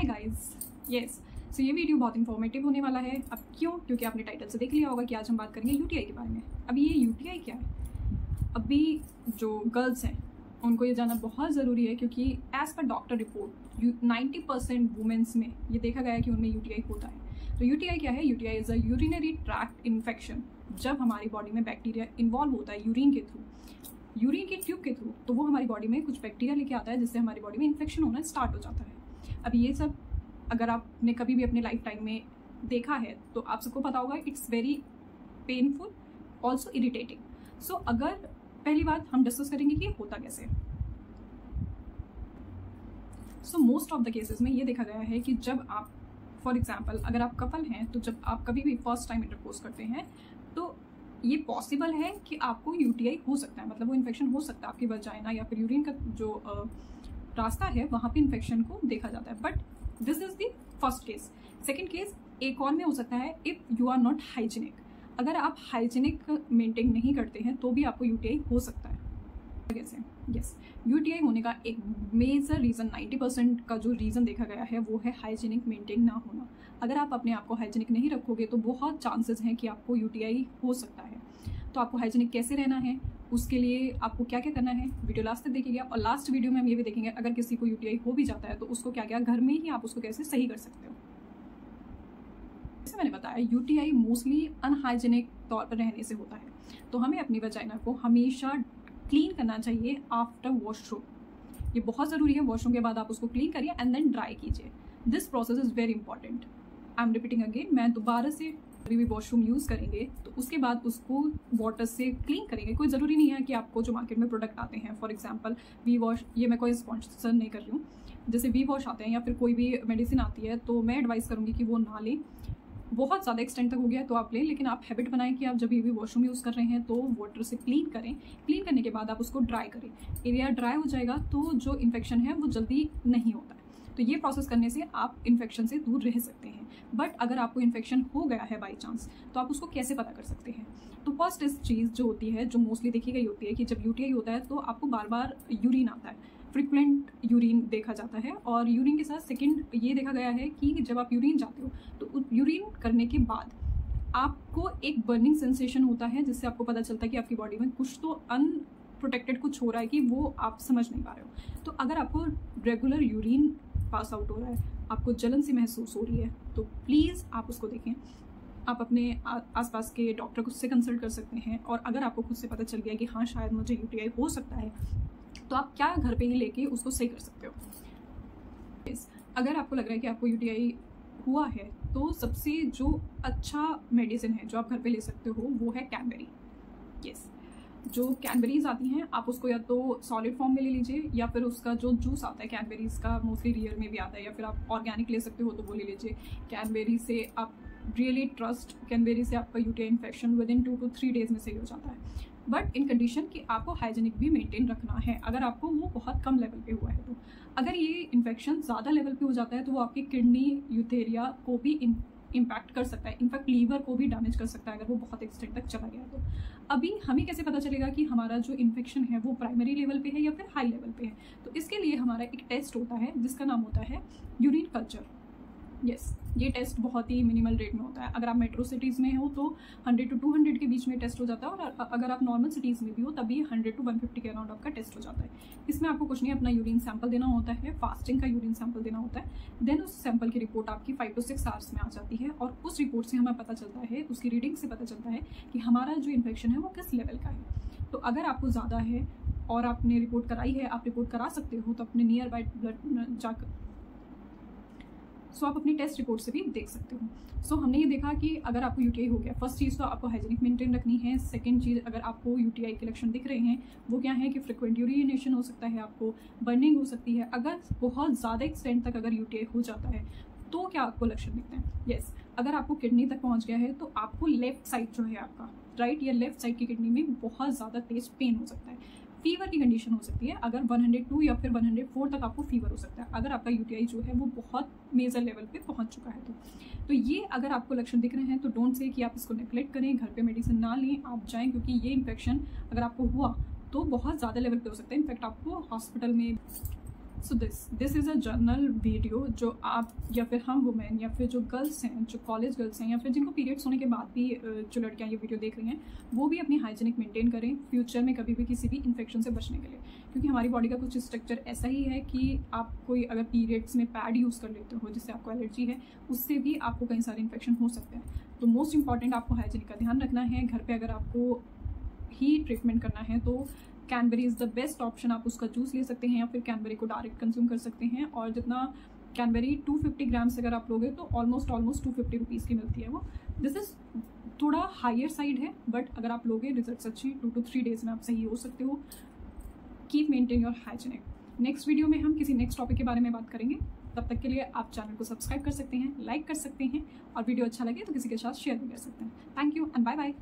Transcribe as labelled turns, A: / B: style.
A: Guys, yes, सो ये video बहुत informative होने वाला है। अब क्यों? क्योंकि आपने टाइटल से देख लिया होगा कि आज हम बात करेंगे यूटीआई के बारे में। अब ये यूटीआई क्या है? अभी जो गर्ल्स हैं उनको ये जानना बहुत ज़रूरी है, क्योंकि as per doctor report 90% women's में ये देखा गया है कि उनमें यूटीआई होता है। तो यूटीआई क्या है? UTI is a urinary tract infection. जब हमारी बॉडी में बैक्टीरिया इन्वॉल्व होता है यूरिन के थ्रू, यूरिन के ट्यूब के थ्रू, तो वो हमारी बॉडी में कुछ बैक्टीरिया लेके आता है, जिससे हमारी बॉडी में इन्फेक्शन होना स्टार्ट हो जाता है। अब ये सब अगर आपने कभी भी अपने लाइफ टाइम में देखा है तो आप सबको पता होगा, it's very painful, also irritating. So अगर पहली बात हम डिस्कस करेंगे कि ये होता कैसे। So most of the cases में ये देखा गया है कि जब आप, फॉर एग्जाम्पल, अगर आप कपल हैं तो जब आप कभी भी फर्स्ट टाइम इंटरकोर्स करते हैं तो ये पॉसिबल है कि आपको यूटीआई हो सकता है, मतलब वो इन्फेक्शन हो सकता है आपकी वजाइना या फिर यूरिन का जो रास्ता है वहाँ पे इन्फेक्शन को देखा जाता है। But this is the first case. Second case एक और में हो सकता है, if you are not hygienic. अगर आप हाइजीनिक मेंटेन नहीं करते हैं तो भी आपको यूटीआई हो सकता है। कैसे? यस, यूटीआई होने का एक मेजर रीज़न, 90% का जो रीज़न देखा गया है वो है हाइजीनिक मेंटेन ना होना। अगर आप अपने आप को हाइजीनिक नहीं रखोगे तो बहुत चांसेस हैं कि आपको यूटीआई हो सकता है। तो आपको हाइजीनिक कैसे रहना है, उसके लिए आपको क्या क्या करना है, वीडियो लास्ट तक देखिएगा। और लास्ट वीडियो में हम ये भी देखेंगे अगर किसी को यूटीआई हो भी जाता है तो उसको क्या क्या घर में ही आप उसको कैसे सही कर सकते हो। जैसे मैंने बताया, यूटीआई मोस्टली अनहाइजीनिक तौर पर रहने से होता है, तो हमें अपनी वजाइना को हमेशा क्लीन करना चाहिए आफ्टर वॉशरूम। ये बहुत ज़रूरी है। वॉशरूम के बाद आप उसको क्लीन करिए एंड देन ड्राई कीजिए। This process is very important. I am repeating again, मैं दोबारा से कभी भी वॉशरूम यूज़ करेंगे तो उसके बाद उसको वाटर से क्लीन करेंगे। कोई ज़रूरी नहीं है कि आपको जो मार्केट में प्रोडक्ट आते हैं, फॉर एग्जांपल वी वॉश, ये मैं कोई स्पॉन्सर नहीं कर रही हूँ, जैसे वी वॉश आते हैं या फिर कोई भी मेडिसिन आती है तो मैं एडवाइस करूँगी कि वो ना लें। बहुत ज़्यादा एक्सटेंड तक हो गया तो आप लें, लेकिन आप हैबिट बनाएं कि आप जब भी वॉशरूम यूज़ कर रहे हैं तो वाटर से क्लीन करें। क्लीन करने के बाद आप उसको ड्राई करें। एरिया ड्राई हो जाएगा तो जो इन्फेक्शन है वो जल्दी नहीं होता है। तो ये प्रोसेस करने से आप इन्फेक्शन से दूर रह सकते हैं। बट अगर आपको इन्फेक्शन हो गया है बाई चांस तो आप उसको कैसे पता कर सकते हैं? तो फर्स्ट इस चीज़ जो होती है, जो मोस्टली देखी गई होती है, कि जब यूटीआई होता है तो आपको बार बार यूरिन आता है, फ्रिक्वेंट यूरिन देखा जाता है। और यूरिन के साथ सेकंड ये देखा गया है कि जब आप यूरिन जाते हो तो यूरिन करने के बाद आपको एक बर्निंग सेंसेशन होता है, जिससे आपको पता चलता है कि आपकी बॉडी में कुछ तो अनप्रोटेक्टेड कुछ हो रहा है कि वो आप समझ नहीं पा रहे हो। तो अगर आपको रेगुलर यूरिन पास आउट हो रहा है, आपको जलन सी महसूस हो रही है, तो प्लीज़ आप उसको देखें। आप अपने आसपास के डॉक्टर को उससे कंसल्ट कर सकते हैं। और अगर आपको खुद से पता चल गया कि हाँ शायद मुझे यूटीआई हो सकता है, तो आप क्या घर पे ही लेके उसको सही कर सकते हो। अगर आपको लग रहा है कि आपको यूटीआई हुआ है तो सबसे जो अच्छा मेडिसिन है जो आप घर पे ले सकते हो वो है कैनबेरी। यस, जो कैनबेरीज आती हैं आप उसको या तो सॉलिड फॉर्म में ले लीजिए या फिर उसका जो जूस आता है कैनबेरीज का, मोस्टली रियल में भी आता है, या फिर आप ऑर्गेनिक ले सकते हो तो वो ले लीजिए। कैनबेरी से आप रियली ट्रस्ट, कैनबेरी से आपका UTI infection with in 2 to 3 days में सही हो जाता है। बट इन कंडीशन कि आपको हाइजीनिक भी मेंटेन रखना है। अगर आपको वो बहुत कम लेवल पे हुआ है तो अगर ये इन्फेक्शन ज़्यादा लेवल पे हो जाता है तो वो आपकी किडनी, यूथेरिया को भी इम्पैक्ट कर सकता है, इनफैक्ट लीवर को भी डैमेज कर सकता है अगर वो बहुत एक्सटेंड तक चला गया तो। अभी हमें कैसे पता चलेगा कि हमारा जो इन्फेक्शन है वो प्राइमरी लेवल पे है या फिर हाई लेवल पे है? तो इसके लिए हमारा एक टेस्ट होता है जिसका नाम होता है यूरिन कल्चर। यस, ये टेस्ट बहुत ही मिनिमल रेट में होता है। अगर आप मेट्रो सिटीज़ में हो तो 100 to 200 के बीच में टेस्ट हो जाता है, और अगर आप नॉर्मल सिटीज़ में भी हो तभी 100 to 150 के अराउंड आपका टेस्ट हो जाता है। इसमें आपको कुछ नहीं, अपना यूरिन सैंपल देना होता है, फास्टिंग का यूरिन सैंपल देना होता है। देन उस सैंपल की रिपोर्ट आपकी 5 to 6 आवर्स में आ जाती है, और उस रिपोर्ट से हमें पता चलता है, उसकी रीडिंग से पता चलता है कि हमारा जो इन्फेक्शन है वो किस लेवल का है। तो अगर आपको ज़्यादा है और आपने रिपोर्ट कराई है, आप रिपोर्ट करा सकते हो, तो अपने नियर बाय ब्लड जाकर आप अपनी टेस्ट रिपोर्ट से भी देख सकते हो। हमने ये देखा कि अगर आपको यूटीआई हो गया, फर्स्ट चीज़ तो आपको हाइजीनिक मेंटेन रखनी है। सेकंड चीज़, अगर आपको यूटीआई के लक्षण दिख रहे हैं वो क्या है कि फ्रिक्वेंट यूरिनेशन हो सकता है, आपको बर्निंग हो सकती है। अगर बहुत ज़्यादा एक्सटेंड तक अगर यूटीआई हो जाता है तो क्या आपको लक्षण दिखते हैं? यस, अगर आपको किडनी तक पहुँच गया है तो आपको लेफ्ट साइड जो है आपका राइट या लेफ्ट साइड की किडनी में बहुत ज़्यादा तेज पेन हो सकता है। फीवर की कंडीशन हो सकती है, अगर 102 या फिर 104 तक आपको फीवर हो सकता है अगर आपका यूटीआई जो है वो बहुत मेजर लेवल पे पहुंच चुका है तो ये अगर आपको लक्षण दिख रहे हैं तो डोंट से कि आप इसको नेग्लेक्ट करें, घर पे मेडिसिन ना लें, आप जाएं, क्योंकि ये इन्फेक्शन अगर आपको हुआ तो बहुत ज़्यादा लेवल पे हो सकता है। इनफैक्ट आपको हॉस्पिटल में so this is a journal video जो आप या फिर हम वुमेन या फिर जो गर्ल्स हैं, जो कॉलेज गर्ल्स हैं, या फिर जिनको पीरियड्स होने के बाद भी जो लड़कियां ये वीडियो देख रही हैं, वो भी अपनी हाइजीनिक मेंटेन करें फ्यूचर में कभी भी किसी भी इन्फेक्शन से बचने के लिए। क्योंकि हमारी बॉडी का कुछ स्ट्रक्चर ऐसा ही है कि आप कोई अगर पीरियड्स में पैड यूज़ कर लेते हो जिससे आपको एलर्जी है, उससे भी आपको कई सारे इन्फेक्शन हो सकते हैं। तो मोस्ट इंपॉर्टेंट आपको हाइजीनिक का ध्यान रखना है। घर पर अगर आपको ही ट्रीटमेंट करना है तो cranberry is the best option. आप उसका जूस ले सकते हैं या फिर कैनबेरी को डायरेक्ट कंज्यूम कर सकते हैं। और जितना कैनबेरी 250 ग्राम्स अगर आप लोगे तो ऑलमोस्ट 250 रुपीज़ की मिलती है वो। दिस इज़ थोड़ा हायर साइड है, बट अगर आप लोगे रिजल्ट्स अच्छी 2 to 3 डेज में आप सही हो सकते हो। Keep maintain your hygienic. Next video में हम किसी नेक्स्ट टॉपिक के बारे में बात करेंगे। तब तक के लिए आप चैनल को सब्सक्राइब कर सकते हैं, लाइक कर सकते हैं, और वीडियो अच्छा लगे तो किसी के साथ शेयर भी कर सकते हैं। Thank you and bye bye.